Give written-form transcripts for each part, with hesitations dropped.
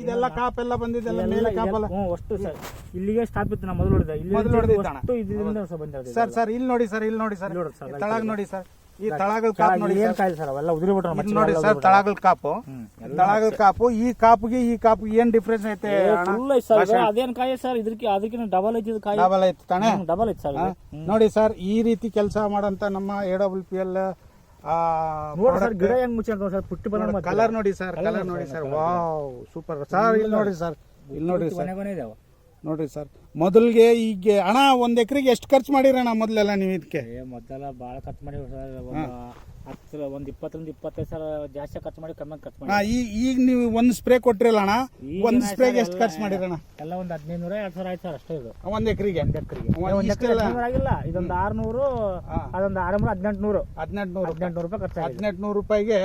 ಇದೆಲ್ಲ ಕಾಪ್ ಎಲ್ಲ ಬಂದಿದ್ದೆಲ್ಲ ಮೇಲೆ ಕಾಪಲ್ಲ ಅಷ್ಟು ಸರ್ ಇಲ್ಲಿಗೆ ಸ್ಟಾಪ್ ಇತ್ತು. ನಾವು ಮೊದಲು ಹೊಡೆದ ಸರ್ ಸರ್ ಇಲ್ಲಿ ನೋಡಿ ಸರ್, ಇಲ್ಲಿ ನೋಡಿ ಸರ್, ತಳಗ್ ನೋಡಿ ಸರ್, ಈ ತಳಗಳ ಕಾಪ್ ನೋಡಿ ಸರ್ ಅವೆಲ್ಲ ಉದುರಿ ಬಿಟ್ಟ ನೋಡಿ ಸರ್. ತಳಗಳ ಕಾಪು, ತಳಗಳ ಕಾಪು, ಈ ಕಾಪಿಗೆ ಈ ಕಾಪು ಏನ್ ಡಿಫ್ರೆನ್ಸ್ ಐತೆ? ಅದೇನ್ ಕಾಯಿ ಸರ್, ಅದಕ್ಕಿಂತ ಡಬಲ್ ಐತಿ ಕಾಯಿ, ಡಬಲ್ ಐತೆ ತಾನೆ, ಡಬಲ್ ಐತಿ ಸರ್. ನೋಡಿ ಸರ್, ಈ ರೀತಿ ಕೆಲಸ ಮಾಡಂತ ನಮ್ಮ AWPL ಗಿಡ ಹೆಂಗ್ ಮುಚ್ಚ ಸರ್, ಪುಟ್ಟಿ ಬಂದ ಕಲರ್ ನೋಡಿ ಸರ್, ಕಲರ್ ನೋಡಿ ಸರ್, ವಾವ್ ಸೂಪರ್ ಸರ್. ಇಲ್ಲಿ ನೋಡಿ ಸರ್, ಇಲ್ಲಿ ನೋಡ್ರಿ ಸರ್, ನೋಡ್ರಿ ಸರ್. ಮೊದಲಿಗೆ ಈಗ ಅಣ್ಣ ಒಂದ್ ಎಕರೆಗೆ ಎಷ್ಟು ಖರ್ಚು ಮಾಡಿರಣ್ಣ ಮೊದಲೆಲ್ಲ ನೀವು ಇದಕ್ಕೆ? ಮೊದಲೆಲ್ಲ ಬಾಳ ಖರ್ಚು ಮಾಡಿ ಸರ್, ಒಂದ್ 20-25 ಸಾವಿರ ಜಾಸ್ತಿ ಖರ್ಚು ಮಾಡಿ, ಕಮ್ಮಿ ಖರ್ಚು ಮಾಡಿ. ಈಗ ನೀವು ಒಂದ್ ಸ್ಪ್ರೇ ಕೊಟ್ಟಿರಲ್ಲ ಅಣ್ಣ, ಒಂದ್ ಸ್ಪ್ರೇಗೆ ಎಷ್ಟು ಖರ್ಚು ಮಾಡಿರಣ್ಣ? ಎಲ್ಲ ಒಂದ್ 1500-2000 ಆಯ್ತು ಸರ್ ಅಷ್ಟೇ. ಇದು ಒಂದ್ ಎಕರೆಗೆ ಆಗಿಲ್ಲ, ಇದೊಂದು 600, ಅದೊಂದು 1800 ರೂಪಾಯಿ ಖರ್ಚು. 1800 ರೂಪಾಯಿಗೆ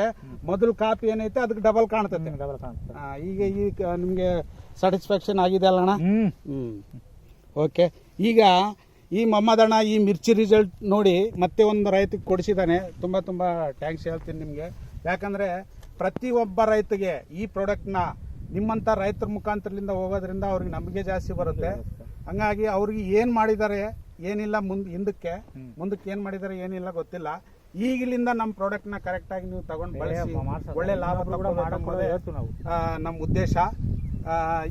ಮೊದಲು ಕಾಪಿ ಏನೈತೆ ಅದಕ್ಕೆ ಡಬಲ್ ಕಾಣ್ತದೆ. ಡಬಲ್ ಕಾಣುತ್ತೆ. ಈಗ ನಿಮ್ಗೆ ಸ್ಯಾಟಿಸ್ಫ್ಯಾಕ್ಷನ್ ಆಗಿದೆ ಅಲ್ಲ ಅಣ್ಣ? ಓಕೆ. ಈಗ ಈ ಮೊಹಮ್ಮದಣ್ಣ ಈ ಮಿರ್ಚಿ ರಿಸಲ್ಟ್ ನೋಡಿ ಮತ್ತೆ ಒಂದು ರೈತಕ್ಕೆ ಕೊಡಿಸಿದ್ದಾನೆ. ತುಂಬ ತುಂಬ ಥ್ಯಾಂಕ್ಸ್ ಹೇಳ್ತೀನಿ ನಿಮಗೆ. ಯಾಕಂದರೆ ಪ್ರತಿಯೊಬ್ಬ ರೈತಗೆ ಈ ಪ್ರಾಡಕ್ಟ್ನ ನಿಮ್ಮಂಥ ರೈತರ ಮುಖಾಂತರದಿಂದ ಹೋಗೋದ್ರಿಂದ ಅವ್ರಿಗೆ ನಂಬಿಕೆ ಜಾಸ್ತಿ ಬರುತ್ತೆ. ಹಂಗಾಗಿ ಅವ್ರಿಗೆ ಏನು ಮಾಡಿದ್ದಾರೆ ಏನಿಲ್ಲ, ಹಿಂದಕ್ಕೆ ಏನು ಮಾಡಿದ್ದಾರೆ ಏನಿಲ್ಲ ಗೊತ್ತಿಲ್ಲ. ಈಗಲಿಂದ ನಮ್ಮ ಪ್ರಾಡಕ್ಟ್ನ ಕರೆಕ್ಟಾಗಿ ನೀವು ತಗೊಂಡು ಬಳಸಿ ಒಳ್ಳೆ ಲಾಭ ಮಾಡೋದೇ ನಮ್ಮ ಉದ್ದೇಶ.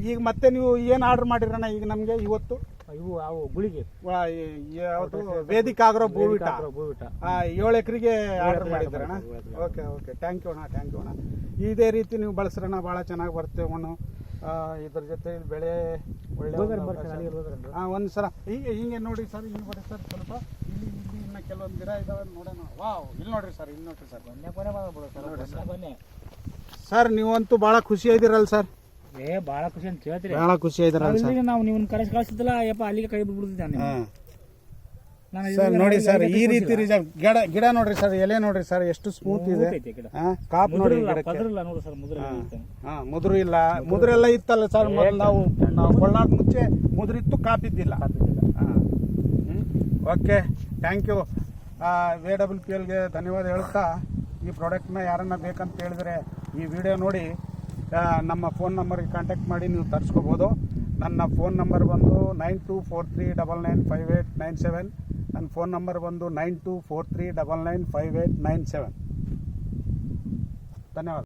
ಈಗ ಮತ್ತೆ ನೀವು ಏನು ಆರ್ಡರ್ ಮಾಡಿರಣ್ಣ ಈಗ ನಮಗೆ ಇವತ್ತು? ಇವು ಅವು ಗುಳಿಗೆ ಯಾವುದು ವೇದಿಕ ಆಗ್ರೋ ಭೂವಿಟ 7 ಎಕರೆಗೆ ಆರ್ಡರ್ ಮಾಡಿದ್ದೀರಣ್ಣ. ಓಕೆ ಓಕೆ, ಥ್ಯಾಂಕ್ ಯು ಅಣ್ಣ, ಥ್ಯಾಂಕ್ ಯು ಅಣ್ಣ. ಇದೇ ರೀತಿ ನೀವು ಬಳಸ್ರಣ್ಣ, ಭಾಳ ಚೆನ್ನಾಗಿ ಬರುತ್ತೆ ಮಣ್ಣು. ಇದ್ರ ಜೊತೆ ಬೆಳೆ ಒಳ್ಳೆ ಒಂದು ಸಲ ಹಿಂಗೆ ನೋಡಿ ಸರ್, ಹಿಂಗೆ ಬರೀ ಸರ್ ಸ್ವಲ್ಪ ಇಲ್ಲಿ ಇನ್ನು ಕೆಲವೊಂದು ಗಿಡ ಇದಾವೆ ನೋಡೋಣ. ವಾವ್, ಇಲ್ಲಿ ನೋಡ್ರಿ ಸರ್, ಇಲ್ಲಿ ನೋಡ್ರಿ ಸರ್, ಬನ್ನಿ ಸರ್. ನೀವಂತೂ ಭಾಳ ಖುಷಿ ಆಗಿರಲ್ಲ ಸರ್? ಬಹಳ ಖುಷಿ ಅಂತ ಹೇಳ್ತೀರಿ, ಬಹಳ ಖುಷಿ ಆಗಿರಲ್ಲ ಸರ್. ನಾವು ನೀವು ಕಳಿಸಿದ್ದಿಲ್ಲ ಯಪ್ಪ, ಅಲ್ಲಿಗೆ ಕೈ ಬಿಡ್ಬಿಡ್ತಿದ್ದೆ ಸರ್. ನೋಡಿ ಸರ್, ಈ ರೀತಿ ರಿಸಲ್ಟ್. ಗಿಡ ನೋಡ್ರಿ ಸರ್, ಎಲೆ ನೋಡ್ರಿ ಸರ್, ಎಷ್ಟು ಸ್ಮೂತ್ ಇದೆ. ಕಾಪ್ ನೋಡಿ, ಮುದುರು ಇಲ್ಲ. ಮುದುರೆಲ್ಲ ಇತ್ತಲ್ಲ ಸರ್ ಮೊದಲು, ನಾವು ಕೊಳ್ಳಾಕ ಮುಂಚೆ ಮುದುರಿತ್ತು, ಕಾಪಿದ್ದಿಲ್ಲ. Okay, thank you. AWPLಗೆ ಧನ್ಯವಾದ ಹೇಳ್ತಾ, ಈ ಪ್ರಾಡಕ್ಟ್ನ ಯಾರನ್ನ ಬೇಕಂತ ಹೇಳಿದ್ರೆ ಈ ವಿಡಿಯೋ ನೋಡಿ ನಮ್ಮ ಫೋನ್ ನಂಬರ್ಗೆ ಕಾಂಟ್ಯಾಕ್ಟ್ ಮಾಡಿ ನೀವು ತರಿಸ್ಕೋಬೋದು. ನನ್ನ ಫೋನ್ ನಂಬರ್ ಬಂದು 9243995897. ನನ್ನ ಫೋನ್ ನಂಬರ್ ಬಂದು 9243995897. ಧನ್ಯವಾದ.